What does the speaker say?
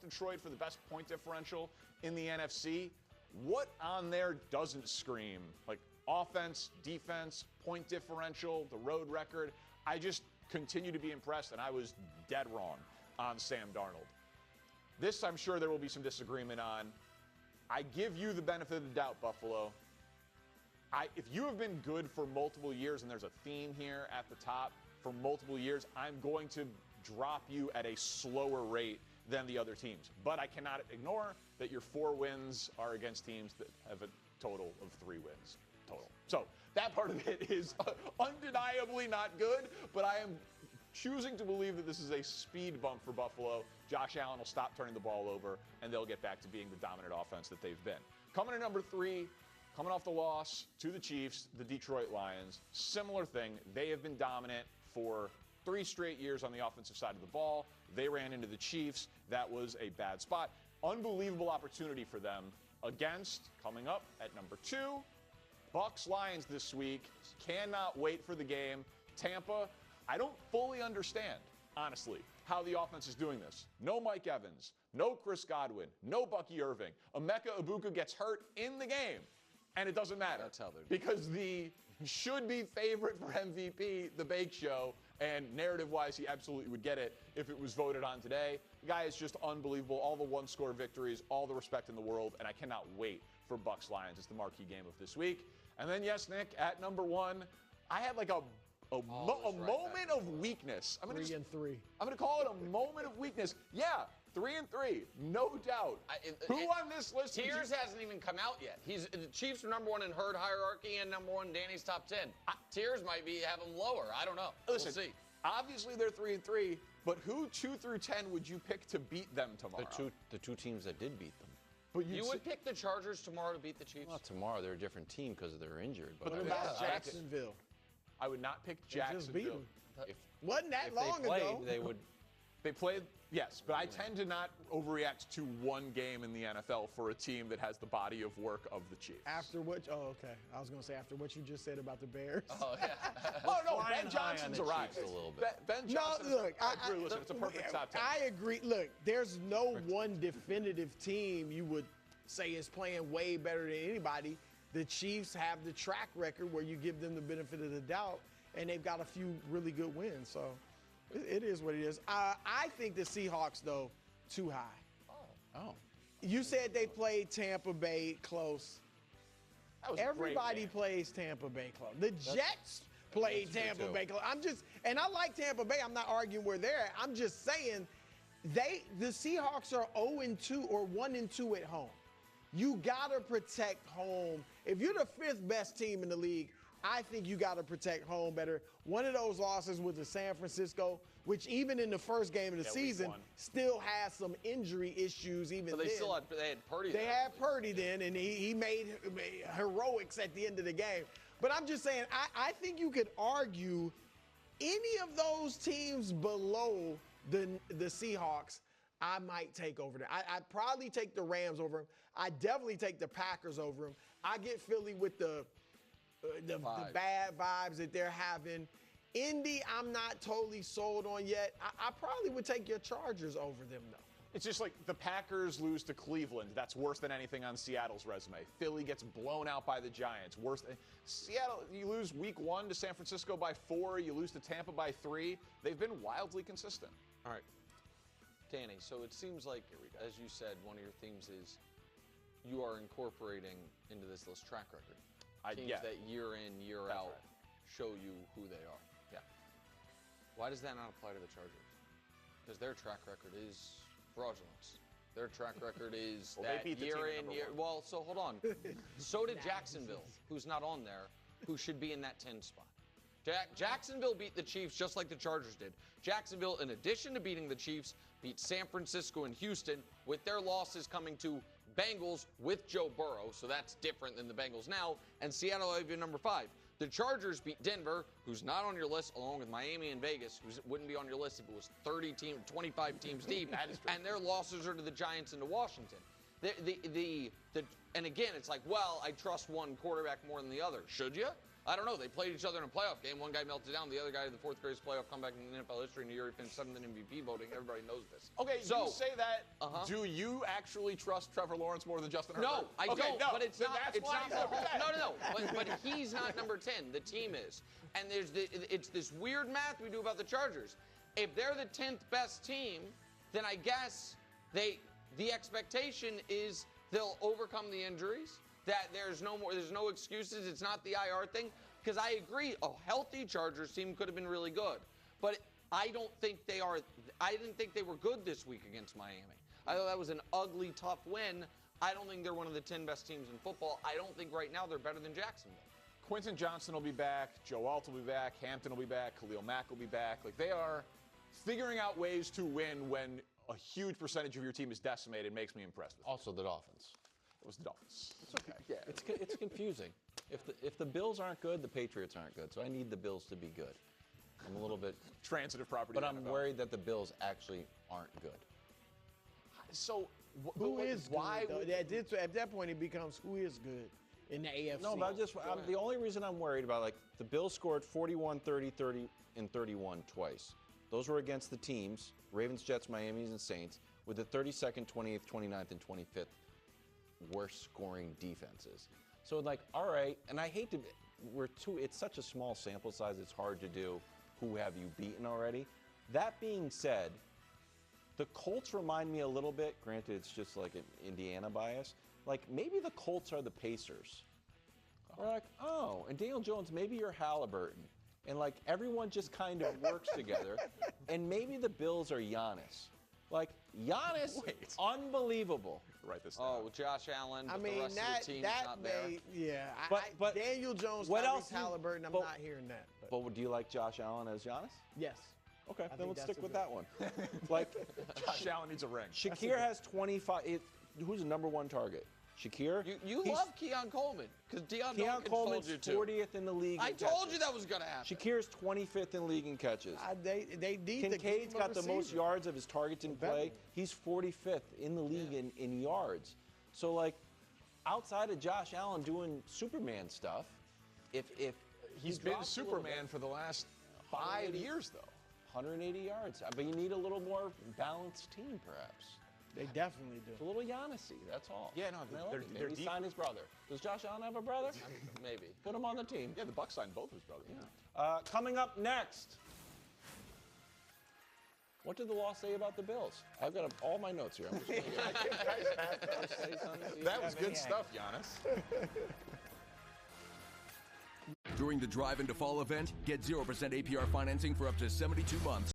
Detroit for the best point differential in the NFC. What on there doesn't scream like offense, defense, point differential, the road record? I just continue to be impressed, and I was dead wrong on Sam Darnold. This, I'm sure there will be some disagreement on. I give you the benefit of the doubt, Buffalo. If you have been good for multiple years, and there's a theme here at the top for multiple years, I'm going to drop you at a slower rate than the other teams. But I cannot ignore that your 4 wins are against teams that have a total of 3 wins total. So that part of it is undeniably not good, but I am choosing to believe that this is a speed bump for Buffalo. Josh Allen will stop turning the ball over, and they'll get back to being the dominant offense that they've been. Coming in number 3, coming off the loss to the Chiefs, the Detroit Lions, similar thing. They have been dominant for 3 straight years on the offensive side of the ball. They ran into the Chiefs. That was a bad spot. Unbelievable opportunity for them against, coming up at number 2, Bucs-Lions this week. Cannot wait for the game. Tampa, I don't fully understand, honestly, how the offense is doing this. No Mike Evans, no Chris Godwin, no Bucky Irving. Emeka Egbuka gets hurt in the game, and it doesn't matter. That's how they're doing. Because the should-be favorite for MVP, the Baked Show, and narrative-wise, he absolutely would get it if it was voted on today. The guy is just unbelievable. All the one-score victories, all the respect in the world, and I cannot wait for Bucs-Lions. It's the marquee game of this week. And then, yes, Nick, at number 1, I had like a moment of weakness. I'm 3-3. I'm going to call it a moment of weakness. Yeah, 3-3, no doubt. Who on this list? Tiers hasn't even come out yet. The Chiefs are number 1 in herd hierarchy and number 1 in Danny's top 10. Tiers might have them lower. I don't know. Listen, we'll see. Obviously they're 3-3, but who 2 through 10 would you pick to beat them tomorrow? The two teams that did beat them. But you would pick the Chargers tomorrow to beat the Chiefs? Well, tomorrow they're a different team because they're injured. But what about Jacksonville? I would not pick Jacksonville. Wasn't that long ago? They would. They played, yes, but I tend to not overreact to one game in the NFL for a team that has the body of work of the Chiefs. After what? Oh, okay. I was going to say after what you just said about the Bears. Oh, yeah. Oh, no, Ben Johnson's arrived. A little bit. Ben Johnson. No, look, listen, it's a perfect top 10. I agree. Look, there's no one definitive team you would say is playing way better than anybody. The Chiefs have the track record where you give them the benefit of the doubt, and they've got a few really good wins. So it is what it is. I think the Seahawks, though, too high. Oh. You said they played Tampa Bay close. Everybody plays Tampa Bay close. The Jets played Tampa Bay close. And I like Tampa Bay. I'm not arguing where they're at. I'm just saying the Seahawks are 0-2 or 1-2 at home. You got to protect home. If you're the 5th best team in the league, I think you got to protect home better. One of those losses was to San Francisco, which even in the first game of the season still has some injury issues even then. They had Purdy. They had Purdy then, and he made heroics at the end of the game. But I'm just saying, I think you could argue any of those teams below the Seahawks, I might take over there. I'd probably take the Rams over them. I definitely take the Packers over them. I get Philly with the bad vibes that they're having. Indy, I'm not totally sold on yet. I probably would take your Chargers over them, though. It's just like the Packers lose to Cleveland. That's worse than anything on Seattle's resume. Philly gets blown out by the Giants. Worse than Seattle. You lose week 1 to San Francisco by 4. You lose to Tampa by 3. They've been wildly consistent. All right. Danny, so it seems like, as you said, one of your themes is you are incorporating into this list track record. Teams that year in, year out show you who they are. Yeah. Why does that not apply to the Chargers? Because their track record is fraudulence. Their track record is that year in, year. Well, so hold on. So did Jacksonville, who's not on there, who should be in that 10 spot. Jacksonville beat the Chiefs just like the Chargers did. Jacksonville, in addition to beating the Chiefs, beat San Francisco and Houston, with their losses coming to Bengals with Joe Burrow, so that's different than the Bengals now, and Seattle have number 5. The Chargers beat Denver, who's not on your list, along with Miami and Vegas, who wouldn't be on your list if it was 25 teams deep, and their losses are to the Giants and to Washington. And again, it's like, well, I trust one quarterback more than the other. Should you? I don't know. They played each other in a playoff game. One guy melted down. The other guy, the fourth greatest playoff comeback in NFL history. In the year he finished 7th in MVP voting. Everybody knows this. Okay, so you say that. Do you actually trust Trevor Lawrence more than Justin Herbert? No, I don't. No. But it's not. That's It's why not. No. But he's not number 10. The team is. And it's this weird math we do about the Chargers. If they're the 10th best team, then I guess the expectation is they'll overcome the injuries. That there's no excuses. It's not the IR thing. Because I agree, a healthy Chargers team could have been really good. But I didn't think they were good this week against Miami. I thought that was an ugly, tough win. I don't think they're one of the 10 best teams in football. I don't think right now they're better than Jacksonville. Quentin Johnson will be back. Joe Alt will be back. Hampton will be back. Khalil Mack will be back. Like, they are figuring out ways to win when a huge percentage of your team is decimated. Makes me impressed with Also the Dolphins. It was the Dolphins. It's okay. Yeah, it's confusing. If the Bills aren't good, the Patriots aren't good. So I need the Bills to be good. I'm a little bit transitive property. But I'm worried that the Bills actually aren't good. So who is why? At that point, it becomes who is good in the AFC. No, but the only reason I'm worried about, like, the Bills scored 41, 30, 30, and 31 twice. Those were against the teams, Ravens, Jets, Miami, and Saints, with the 32nd, 28th, 29th, and 25th worst scoring defenses. So, like, all right, and I hate to, it's such a small sample size, it's hard to do who have you beaten already. That being said, the Colts remind me a little bit, granted it's just like an Indiana bias, like maybe the Colts are the Pacers. We're like, oh, and Daniel Jones, maybe you're Halliburton. And like everyone just kind of works together. And maybe the Bills are Giannis. Like, Giannis, unbelievable. Write this down. Oh, with Josh Allen, but the rest of the team's not there. Yeah, but Daniel Jones, what Tyrese else? Halliburton, I'm not hearing that. But do you like Josh Allen as Giannis? Yes. Okay, then let's stick with that one. Like, Josh Allen needs a ring. Shakir has 25. Who's the number one target? Shakir? You love Keon Coleman because Keon Coleman's told you 40th in the league. I told you that was going to happen. Shakir's 25th in league in catches. They need Kincaid's got the most yards of his targets in play. He's 45th in the league in yards. So, like, outside of Josh Allen doing Superman stuff, if he's been Superman for the last 5 years, though. 180 yards. But you need a little more balanced team, perhaps. They definitely do. It's a little Giannis-y, that's all. Yeah, no, they're signed his brother. Does Josh Allen have a brother? Maybe. Put him on the team. Yeah, the Bucs signed both his brothers. Yeah. Coming up next, what did the law say about the Bills? I've got all my notes here. I'm just that was good stuff, Giannis. During the Drive into Fall event, get 0% APR financing for up to 72 months.